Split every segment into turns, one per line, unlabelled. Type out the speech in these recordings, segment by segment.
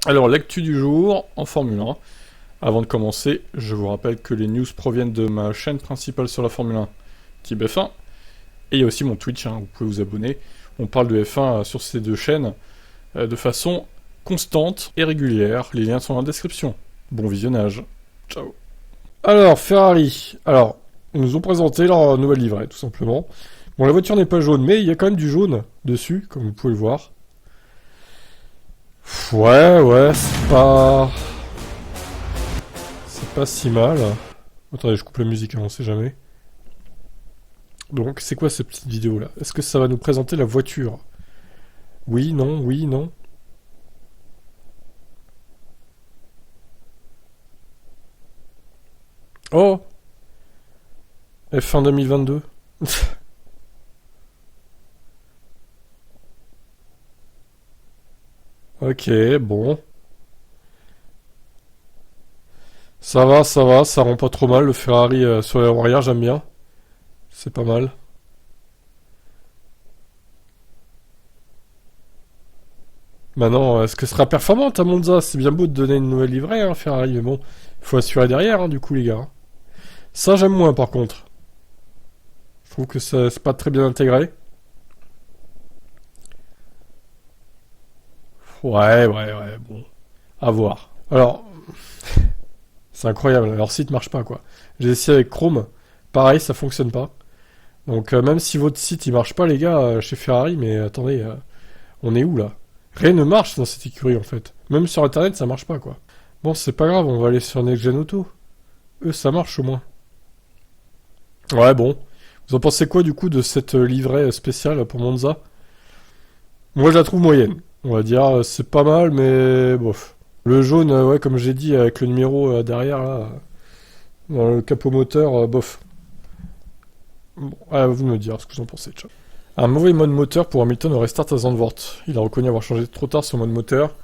Alors, l'actu du jour en Formule 1. Avant de commencer, je vous rappelle que les news proviennent de ma chaîne principale sur la Formule 1, Type F1. Et il y a aussi mon Twitch, vous pouvez vous abonner. On parle de F1 sur ces deux chaînes de façon constante et régulière. Les liens sont dans la description. Bon visionnage. Ciao. Alors, Ferrari. Alors, ils nous ont présenté leur nouvelle livrée, tout simplement. Bon, la voiture n'est pas jaune, mais il y a quand même du jaune dessus, comme vous pouvez le voir. Ouais, c'est pas si mal. Attendez, je coupe la musique, on sait jamais. Donc, c'est quoi cette petite vidéo là? Est-ce que ça va nous présenter la voiture? Oui, non, oui, non. Oh! F1 2022. Ok, bon. Ça rend pas trop mal. Le Ferrari sur les arrière, j'aime bien. C'est pas mal. Maintenant, est-ce que ce sera performante à Monza? C'est bien beau de donner une nouvelle livrée, hein, Ferrari, mais bon, il faut assurer derrière, hein, du coup, les gars. Ça, j'aime moins, par contre. Je trouve que c'est pas très bien intégré. Ouais, bon. À voir. Alors, c'est incroyable, leur site marche pas, quoi. J'ai essayé avec Chrome, pareil, ça fonctionne pas. Donc, même si votre site il marche pas, les gars, chez Ferrari, mais attendez, on est où là? Rien ne marche dans cette écurie en fait. Même sur internet, ça marche pas quoi. Bon, c'est pas grave, on va aller sur Next Gen Auto. Eux, ça marche au moins. Ouais, bon. Vous en pensez quoi du coup de cette livrée spéciale pour Monza? Moi, je la trouve moyenne. On va dire, c'est pas mal, mais bof. Le jaune, ouais, comme j'ai dit, avec le numéro derrière là, dans le capot moteur, bof. Bon, à vous de me dire ce que vous en pensez, ciao. Un mauvais mode moteur pour Hamilton au restart à Zandvoort. Il a reconnu avoir changé trop tard son mode moteur,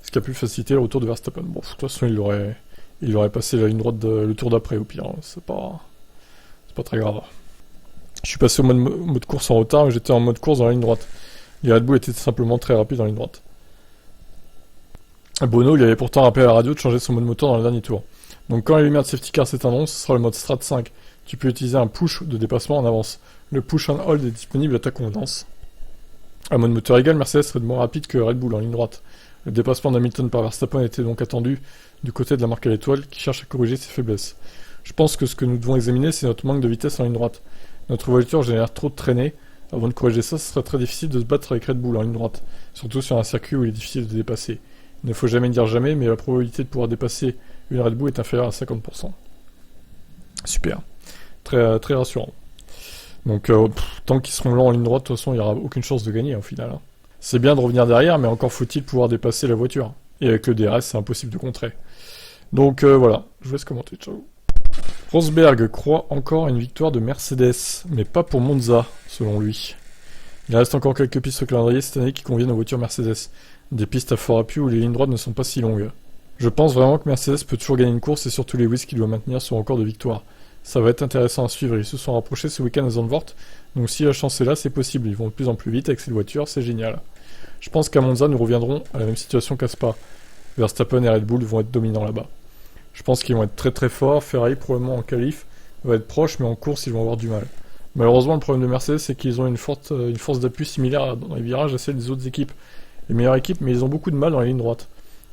ce qui a pu faciliter le retour de Verstappen. Bon, de toute façon, il aurait passé la ligne droite le tour d'après, au pire. Hein. C'est pas très grave. Je suis passé au mode course en retard, mais j'étais en mode course dans la ligne droite. Les Red Bull étaient simplement très rapides dans la ligne droite. Bono, il avait pourtant rappelé à la radio de changer son mode moteur dans le dernier tour. Donc quand la lumière de safety car s'éteindront, ce sera le mode Strat 5. Tu peux utiliser un push de dépassement en avance. Le push and hold est disponible à ta convenance. À mode moteur égal, Mercedes serait moins rapide que Red Bull en ligne droite. Le dépassement d'Hamilton par Verstappen était donc attendu du côté de la marque à l'étoile qui cherche à corriger ses faiblesses. Je pense que ce que nous devons examiner, c'est notre manque de vitesse en ligne droite. Notre voiture génère trop de traînées. Avant de corriger ça, ce serait très difficile de se battre avec Red Bull en ligne droite, surtout sur un circuit où il est difficile de dépasser. Il ne faut jamais dire jamais, mais la probabilité de pouvoir dépasser une Red Bull est inférieure à 50%. Super. Très rassurant. Donc, tant qu'ils seront lents en ligne droite, de toute façon, il n'y aura aucune chance de gagner au final. Hein. C'est bien de revenir derrière, mais encore faut-il pouvoir dépasser la voiture. Et avec le DRS, c'est impossible de contrer. Donc voilà, je vous laisse commenter. Ciao. Rosberg croit encore à une victoire de Mercedes, mais pas pour Monza, selon lui. Il reste encore quelques pistes au calendrier cette année qui conviennent aux voitures Mercedes. Des pistes à fort appui où les lignes droites ne sont pas si longues. Je pense vraiment que Mercedes peut toujours gagner une course et surtout les Lewis qu'il doit maintenir sont encore de victoire. Ça va être intéressant à suivre, ils se sont rapprochés ce week-end à Zandvoort, donc si la chance est là, c'est possible, ils vont de plus en plus vite avec cette voiture, c'est génial. Je pense qu'à Monza, nous reviendrons à la même situation qu'à Spa. Verstappen et Red Bull vont être dominants là-bas. Je pense qu'ils vont être très très forts, Ferrari probablement en qualif va être proche, mais en course ils vont avoir du mal. Malheureusement, le problème de Mercedes, c'est qu'ils ont une force d'appui similaire dans les virages à celle des autres équipes. Les meilleures équipes, mais ils ont beaucoup de mal dans la ligne droite.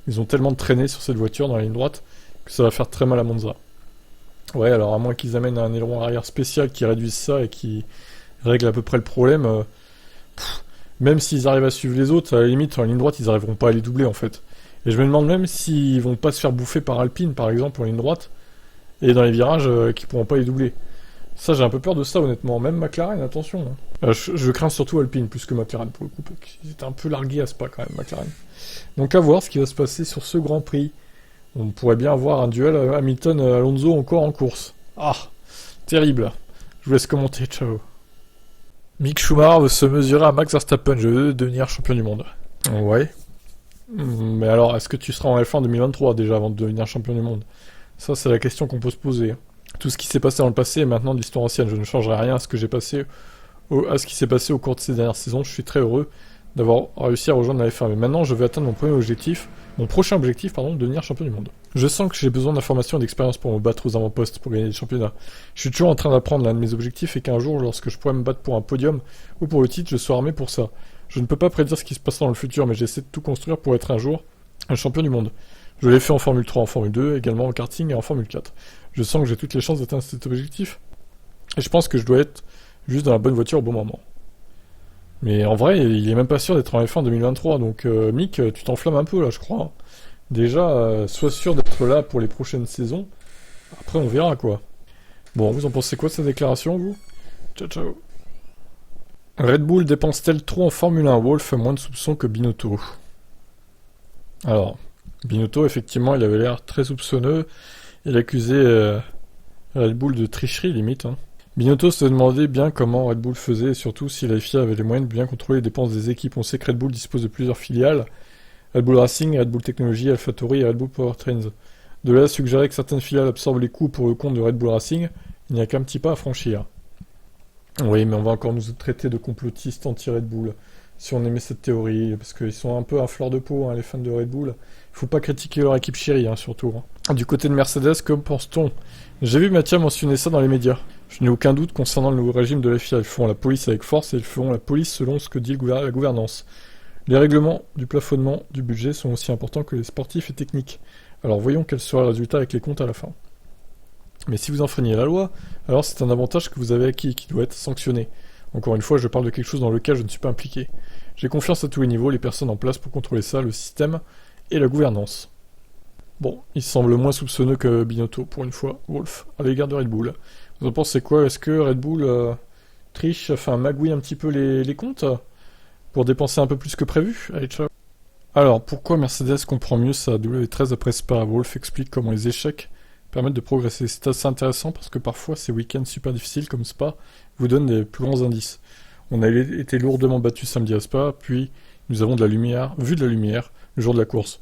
Ils ont tellement de traînées sur cette voiture dans la ligne droite que ça va faire très mal à Monza. Ouais, alors à moins qu'ils amènent un aileron arrière spécial qui réduise ça et qui règle à peu près le problème, même s'ils arrivent à suivre les autres, à la limite, en ligne droite, ils n'arriveront pas à les doubler en fait. Et je me demande même s'ils vont pas se faire bouffer par Alpine, par exemple, en ligne droite, et dans les virages, qu'ils pourront pas les doubler. Ça, j'ai un peu peur de ça, honnêtement. Même McLaren, attention. Hein. Je crains surtout Alpine plus que McLaren, pour le coup, parce qu'ils étaient un peu largués à ce pas, quand même, McLaren. Donc à voir ce qui va se passer sur ce Grand Prix. On pourrait bien avoir un duel Hamilton-Alonso encore en course. Ah, terrible. Je vous laisse commenter, ciao. Mick Schumacher veut se mesurer à Max Verstappen, je veux devenir champion du monde. Ouais. Mais alors, est-ce que tu seras en F1 en 2023 déjà avant de devenir champion du monde? Ça, c'est la question qu'on peut se poser. Tout ce qui s'est passé dans le passé est maintenant de l'histoire ancienne. Je ne changerai rien à ce que j'ai passé, à ce qui s'est passé au cours de ces dernières saisons. Je suis très heureux d'avoir réussi à rejoindre la F1. Mais maintenant, je vais atteindre mon prochain objectif, de devenir champion du monde. Je sens que j'ai besoin d'informations et d'expérience pour me battre aux avant-postes, pour gagner des championnats. Je suis toujours en train d'apprendre l'un de mes objectifs et qu'un jour, lorsque je pourrai me battre pour un podium ou pour le titre, je sois armé pour ça. Je ne peux pas prédire ce qui se passera dans le futur, mais j'essaie de tout construire pour être un jour un champion du monde. Je l'ai fait en Formule 3, en Formule 2, également en karting et en Formule 4. Je sens que j'ai toutes les chances d'atteindre cet objectif. Et je pense que je dois être juste dans la bonne voiture au bon moment. Mais en vrai, il est même pas sûr d'être en F1 2023, donc Mick, tu t'enflammes un peu là, je crois. Déjà, sois sûr d'être là pour les prochaines saisons. Après, on verra quoi. Bon, vous en pensez quoi de cette déclaration, vous? Ciao, ciao. Red Bull dépense-t-elle trop en Formule 1? Wolff a moins de soupçons que Binotto. Alors, Binotto, effectivement, il avait l'air très soupçonneux. Il accusait Red Bull de tricherie, limite. Binotto se demandait bien comment Red Bull faisait, et surtout si la FIA avait les moyens de bien contrôler les dépenses des équipes. On sait que Red Bull dispose de plusieurs filiales. Red Bull Racing, Red Bull Technology, AlphaTauri et Red Bull Powertrains. De là à suggérer que certaines filiales absorbent les coûts pour le compte de Red Bull Racing, il n'y a qu'un petit pas à franchir. Oui, mais on va encore nous traiter de complotistes anti-Red Bull, si on aimait cette théorie, parce qu'ils sont un peu à fleur de peau, les fans de Red Bull. Il faut pas critiquer leur équipe chérie, surtout. Du côté de Mercedes, que pense-t-on? J'ai vu Mathia mentionner ça dans les médias. Je n'ai aucun doute concernant le nouveau régime de la FIA. Ils feront la police avec force et ils feront la police selon ce que dit la gouvernance. Les règlements du plafonnement du budget sont aussi importants que les sportifs et techniques. Alors voyons quel sera le résultat avec les comptes à la fin. Mais si vous enfreignez la loi, alors c'est un avantage que vous avez acquis qui doit être sanctionné. Encore une fois, je parle de quelque chose dans lequel je ne suis pas impliqué. J'ai confiance à tous les niveaux, les personnes en place pour contrôler ça, le système et la gouvernance. Bon, il semble moins soupçonneux que Binotto, pour une fois, Wolff, à l'égard de Red Bull. Vous en pensez quoi? Est-ce que Red Bull triche, magouille un petit peu les comptes pour dépenser un peu plus que prévu? Allez, ciao. Alors, pourquoi Mercedes comprend mieux sa W13 après Spa? Wolff explique comment les échecs permettent de progresser. C'est assez intéressant parce que parfois ces week-ends super difficiles comme Spa vous donnent des plus grands indices. On a été lourdement battu samedi à Spa, puis nous avons vu de la lumière le jour de la course.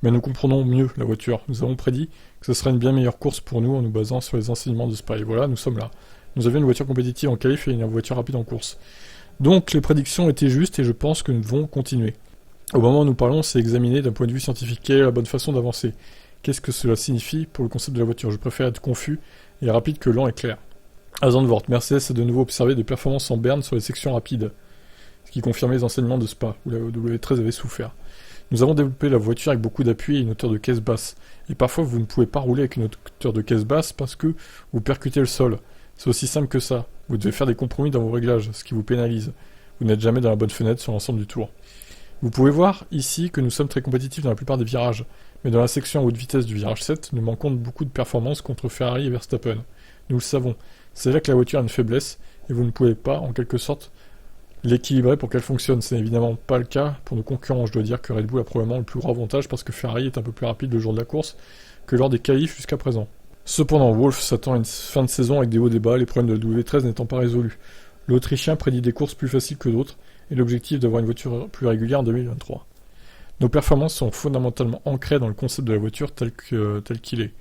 Mais nous comprenons mieux la voiture. Nous avons prédit que ce serait une bien meilleure course pour nous en nous basant sur les enseignements de Spa. Et voilà, nous sommes là. Nous avions une voiture compétitive en qualif et une voiture rapide en course. Donc les prédictions étaient justes et je pense que nous devons continuer. Au moment où nous parlons, c'est examiner d'un point de vue scientifique quelle est la bonne façon d'avancer. Qu'est-ce que cela signifie pour le concept de la voiture? Je préfère être confus et rapide que lent et clair. À Zandvoort, Mercedes a de nouveau observé des performances en berne sur les sections rapides, ce qui confirmait les enseignements de Spa, où la W13 avait souffert. Nous avons développé la voiture avec beaucoup d'appui et une hauteur de caisse basse. Et parfois, vous ne pouvez pas rouler avec une hauteur de caisse basse parce que vous percutez le sol. C'est aussi simple que ça. Vous devez faire des compromis dans vos réglages, ce qui vous pénalise. Vous n'êtes jamais dans la bonne fenêtre sur l'ensemble du tour. Vous pouvez voir ici que nous sommes très compétitifs dans la plupart des virages, mais dans la section à haute vitesse du virage 7, nous manquons de beaucoup de performance contre Ferrari et Verstappen. Nous le savons. C'est là que la voiture a une faiblesse, et vous ne pouvez pas, en quelque sorte, l'équilibrer pour qu'elle fonctionne. C'est évidemment pas le cas pour nos concurrents. Je dois dire que Red Bull a probablement le plus gros avantage parce que Ferrari est un peu plus rapide le jour de la course que lors des qualifs jusqu'à présent. Cependant, Wolff s'attend à une fin de saison avec des hauts et des bas, les problèmes de la W13 n'étant pas résolus. L'Autrichien prédit des courses plus faciles que d'autres, et l'objectif d'avoir une voiture plus régulière en 2023. Nos performances sont fondamentalement ancrées dans le concept de la voiture tel qu'il est.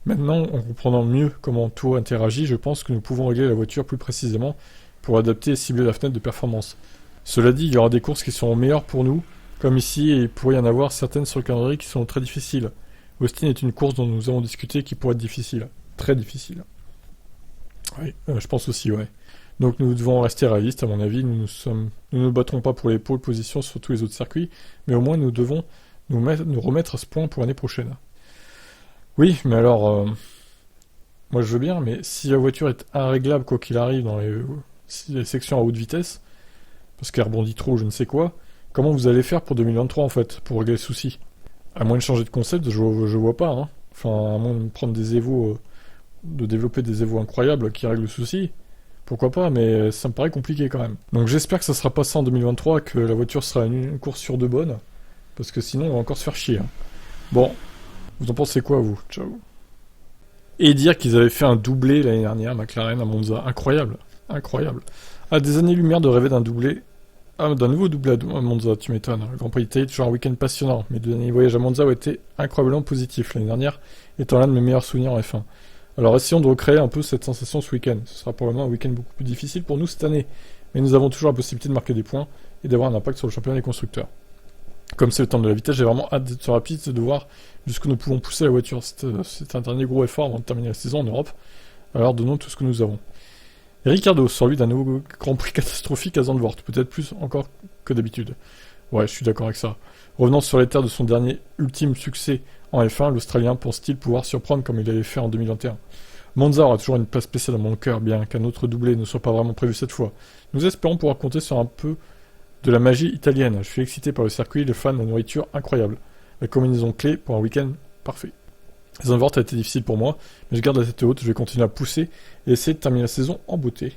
Maintenant, en comprenant mieux comment tout interagit, je pense que nous pouvons régler la voiture plus précisément pour adapter et cibler la fenêtre de performance. Cela dit, il y aura des courses qui seront meilleures pour nous, comme ici, et il pourrait y en avoir certaines sur le calendrier qui sont très difficiles. Austin est une course dont nous avons discuté qui pourrait être difficile. Très difficile. Oui, je pense aussi, ouais. Donc nous devons rester réalistes, à mon avis. Nous ne battrons pas pour les pôles positions sur tous les autres circuits, mais au moins nous devons nous remettre à ce point pour l'année prochaine. Oui, mais alors, moi je veux bien, mais si la voiture est irréglable quoi qu'il arrive dans les sections à haute vitesse, parce qu'elle rebondit trop, je ne sais quoi, comment vous allez faire pour 2023 en fait, pour régler le souci? À moins de changer de concept, je vois pas, Enfin, à moins de prendre des évos, de développer des évos incroyables qui règlent le souci. Pourquoi pas, mais ça me paraît compliqué quand même. Donc j'espère que ça sera pas ça en 2023, que la voiture sera une course sur deux bonnes, parce que sinon on va encore se faire chier. Bon, vous en pensez quoi vous? Ciao. Et dire qu'ils avaient fait un doublé l'année dernière, McLaren à Monza, incroyable, incroyable. À des années-lumière de rêver d'un doublé, d'un nouveau doublé à Monza, tu m'étonnes. Le Grand Prix d'Italie est toujours un week-end passionnant, mais deux derniers voyages à Monza ont été incroyablement positifs, l'année dernière étant l'un de mes meilleurs souvenirs en F1. Alors essayons de recréer un peu cette sensation ce week-end. Ce sera probablement un week-end beaucoup plus difficile pour nous cette année. Mais nous avons toujours la possibilité de marquer des points et d'avoir un impact sur le championnat des constructeurs. Comme c'est le temps de la vitesse, j'ai vraiment hâte d'être rapide et de voir jusqu'où nous pouvons pousser la voiture. C'est un dernier gros effort avant de terminer la saison en Europe. Alors donnons tout ce que nous avons. Et Ricardo sort lui d'un nouveau Grand Prix catastrophique à Zandvoort, peut-être plus encore que d'habitude. Ouais, je suis d'accord avec ça. Revenant sur les terres de son dernier ultime succès en F1, l'Australien pense-t-il pouvoir surprendre comme il l'avait fait en 2021. Monza aura toujours une place spéciale dans mon cœur, bien qu'un autre doublé ne soit pas vraiment prévu cette fois. Nous espérons pouvoir compter sur un peu de la magie italienne. Je suis excité par le circuit, les fans, la nourriture incroyable. La combinaison clé pour un week-end parfait. Zandvoort a été difficile pour moi, mais je garde la tête haute, je vais continuer à pousser et essayer de terminer la saison en beauté.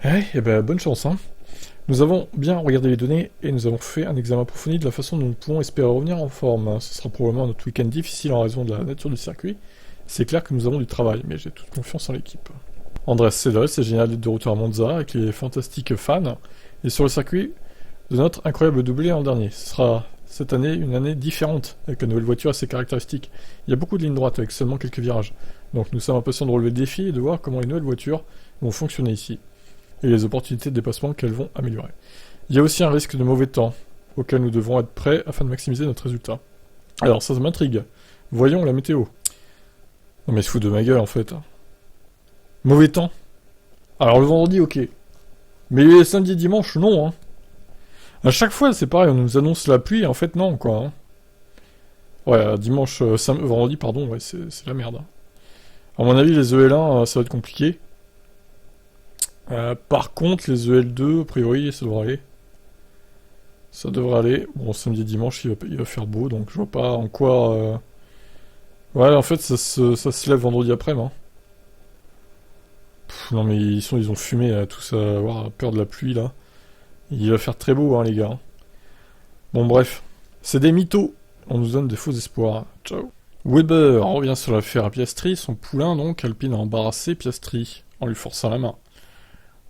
Ouais, et ben bonne chance, hein. Nous avons bien regardé les données et nous avons fait un examen approfondi de la façon dont nous pouvons espérer revenir en forme. Ce sera probablement notre week-end difficile en raison de la nature du circuit. C'est clair que nous avons du travail, mais j'ai toute confiance en l'équipe. Andrés Cedrés, c'est génial d'être de retour à Monza avec les fantastiques fans et sur le circuit de notre incroyable doublé l'an dernier. Ce sera cette année une année différente avec la nouvelle voiture et ses caractéristiques. Il y a beaucoup de lignes droites avec seulement quelques virages. Donc nous sommes impatients de relever le défi et de voir comment les nouvelles voitures vont fonctionner ici et les opportunités de dépassement qu'elles vont améliorer. Il y a aussi un risque de mauvais temps auquel nous devons être prêts afin de maximiser notre résultat. Alors ça m'intrigue. Voyons la météo. Non mais il se fout de ma gueule en fait. Mauvais temps. Alors le vendredi ok. Mais les samedi et dimanche non hein. À chaque fois c'est pareil, on nous annonce la pluie et en fait non quoi. Hein. Ouais, vendredi pardon, ouais c'est la merde. À mon avis les EL1 ça va être compliqué. Par contre les EL2 a priori ça devrait aller. Ça devrait aller. Bon samedi et dimanche il va faire beau donc je vois pas en quoi... Ouais, en fait, ça se lève vendredi après, hein. Non, mais ils ont fumé, là, tous à avoir peur de la pluie, là. Il va faire très beau, hein, les gars. Bon, bref. C'est des mythos. On nous donne des faux espoirs. Ciao. Weber revient sur l'affaire à Piastri. Son poulain, donc, Alpine a embarrassé Piastri, en lui forçant la main.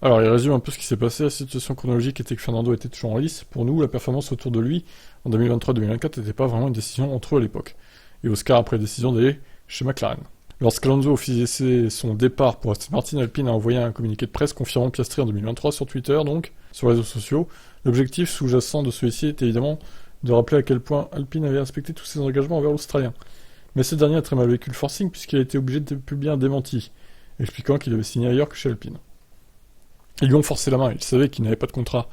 Alors, il résume un peu ce qui s'est passé. La situation chronologique était que Fernando était toujours en lice. Pour nous, la performance autour de lui, en 2023-2024, n'était pas vraiment une décision entre eux à l'époque. Et Oscar a pris la décision d'aller chez McLaren. Lorsqu'Alonso officiait son départ pour Aston Martin, Alpine a envoyé un communiqué de presse confirmant Piastri en 2023 sur Twitter, donc, sur les réseaux sociaux. L'objectif sous-jacent de celui-ci était évidemment de rappeler à quel point Alpine avait respecté tous ses engagements envers l'Australien. Mais ce dernier a très mal vécu le forcing puisqu'il a été obligé de publier un démenti, expliquant qu'il avait signé ailleurs que chez Alpine. Ils lui ont forcé la main, il savait qu'il n'avait pas de contrat.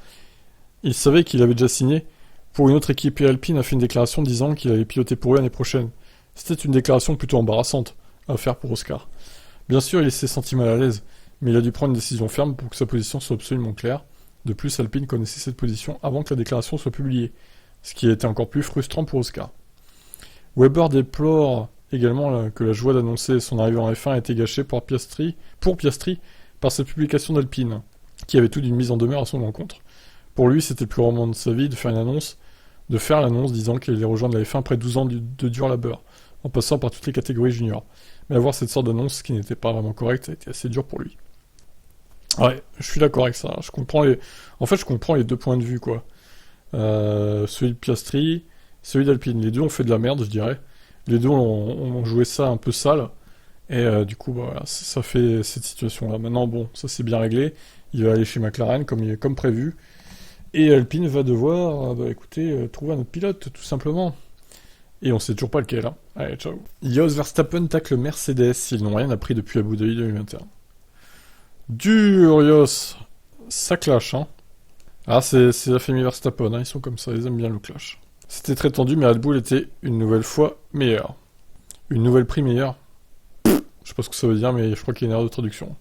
Il savait qu'il avait déjà signé pour une autre équipe et Alpine a fait une déclaration disant qu'il allait piloter pour eux l'année prochaine. C'était une déclaration plutôt embarrassante à faire pour Oscar. Bien sûr, il s'est senti mal à l'aise, mais il a dû prendre une décision ferme pour que sa position soit absolument claire. De plus, Alpine connaissait cette position avant que la déclaration soit publiée, ce qui a été encore plus frustrant pour Oscar. Weber déplore également que la joie d'annoncer son arrivée en F1 a été gâchée pour Piastri par cette publication d'Alpine, qui avait tout d'une mise en demeure à son encontre. Pour lui, c'était le plus grand moment de sa vie de faire l'annonce disant qu'il allait rejoindre la F1 après 12 ans de dur labeur, en passant par toutes les catégories juniors. Mais avoir cette sorte d'annonce qui n'était pas vraiment correcte a été assez dur pour lui. Ouais, je suis d'accord avec ça. Je comprends les deux points de vue, quoi. Celui de Piastri, celui d'Alpine. Les deux ont fait de la merde, je dirais. Les deux ont joué ça un peu sale. Et du coup, bah, voilà, ça fait cette situation-là. Maintenant, bon, ça c'est bien réglé. Il va aller chez McLaren comme prévu. Et Alpine va devoir, trouver un autre pilote, tout simplement. Et on sait toujours pas lequel, hein. Allez, ciao. Jos Verstappen tacle Mercedes, ils n'ont rien appris depuis Abu Dhabi 2021. Dur, Jos. Ça clash, hein. Ah, c'est la famille Verstappen, hein. Ils sont comme ça, ils aiment bien le clash. C'était très tendu, mais Red Bull était une nouvelle fois meilleur. Une nouvelle prix meilleure. Je sais pas ce que ça veut dire, mais je crois qu'il y a une erreur de traduction.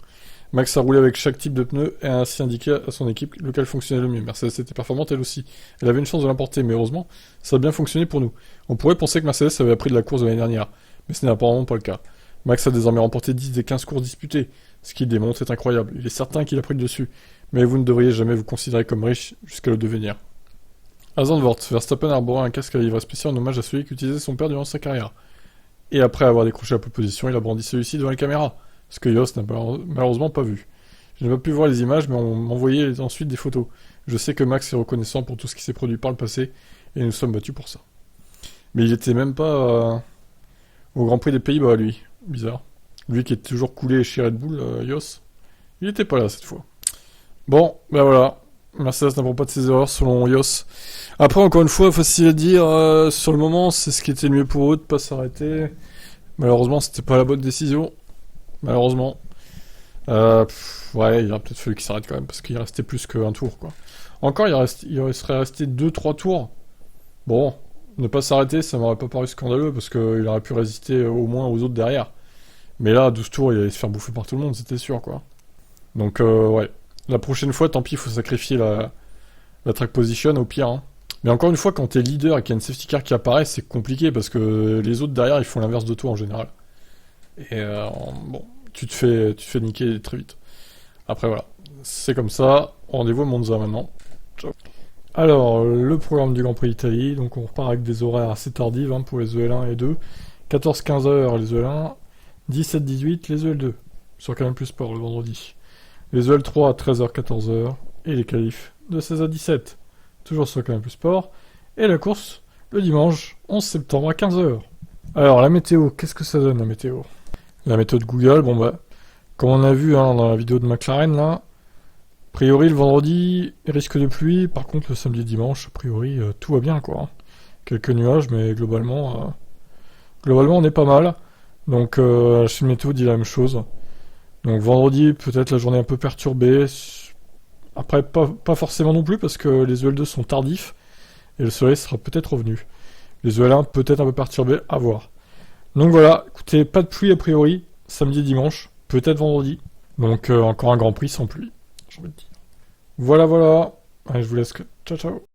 Max a roulé avec chaque type de pneu et a ainsi indiqué à son équipe lequel fonctionnait le mieux. Mercedes était performante elle aussi. Elle avait une chance de l'emporter, mais heureusement, ça a bien fonctionné pour nous. On pourrait penser que Mercedes avait appris de la course de l'année dernière, mais ce n'est apparemment pas le cas. Max a désormais remporté 10 des 15 courses disputées. Ce qu'il démontre est incroyable. Il est certain qu'il a pris le dessus. Mais vous ne devriez jamais vous considérer comme riche jusqu'à le devenir. À Zandvoort, Verstappen a arboré un casque à livre spécial en hommage à celui qu'utilisait son père durant sa carrière. Et après avoir décroché la pole position, il a brandi celui-ci devant les caméras. Ce que Jos n'a malheureusement pas vu. Je n'ai pas pu voir les images, mais on m'envoyait ensuite des photos. Je sais que Max est reconnaissant pour tout ce qui s'est produit par le passé, et nous sommes battus pour ça. Mais il était même pas au Grand Prix des Pays-Bas, lui. Bizarre. Lui qui est toujours coulé chez Red Bull, Jos. Il était pas là cette fois. Bon, ben voilà. Mercedes n'apprend pas de ses erreurs selon Yos. Après, encore une fois, facile à dire, sur le moment, c'est ce qui était le mieux pour eux de pas s'arrêter. Malheureusement, c'était pas la bonne décision. Malheureusement. Ouais, il aurait peut-être fallu qu'il s'arrête quand même, parce qu'il restait plus qu'un tour, quoi. Encore, il serait resté 2-3 tours. Bon, ne pas s'arrêter, ça m'aurait pas paru scandaleux, parce qu'il aurait pu résister au moins aux autres derrière. Mais là, 12 tours, il allait se faire bouffer par tout le monde, c'était sûr, quoi. Donc, ouais. La prochaine fois, tant pis, il faut sacrifier la track position, au pire, hein. Mais encore une fois, quand t'es leader et qu'il y a une safety car qui apparaît, c'est compliqué, parce que les autres derrière, ils font l'inverse de toi, en général. Et, bon, tu te fais niquer très vite. Après, voilà. C'est comme ça. Rendez-vous à Monza, maintenant. Ciao. Alors, le programme du Grand Prix d'Italie, donc on repart avec des horaires assez tardives hein, pour les EL1 et 2. 14-15 heures les EL1, 17-18 les EL2, sur Canal Plus Sport le vendredi. Les EL3 à 13h-14h, et les qualifs de 16 à 17, toujours sur Canal Plus Sport. Et la course, le dimanche 11 septembre à 15h. Alors, la météo, qu'est-ce que ça donne la météo? La météo de Google, bon bah, comme on a vu hein, dans la vidéo de McLaren là, a priori le vendredi, risque de pluie, par contre le samedi et dimanche, a priori tout va bien quoi. Quelques nuages, mais globalement on est pas mal. Donc la chaîne météo dit la même chose. Donc vendredi, peut-être la journée un peu perturbée. Après, pas forcément non plus, parce que les EL2 sont tardifs, et le soleil sera peut-être revenu. Les EL1 peut-être un peu perturbés, à voir. Donc voilà, écoutez, pas de pluie a priori, samedi et dimanche, peut-être vendredi. Donc encore un Grand Prix sans pluie, j'ai envie de dire. Voilà, voilà. Allez, je vous laisse. Ciao, ciao.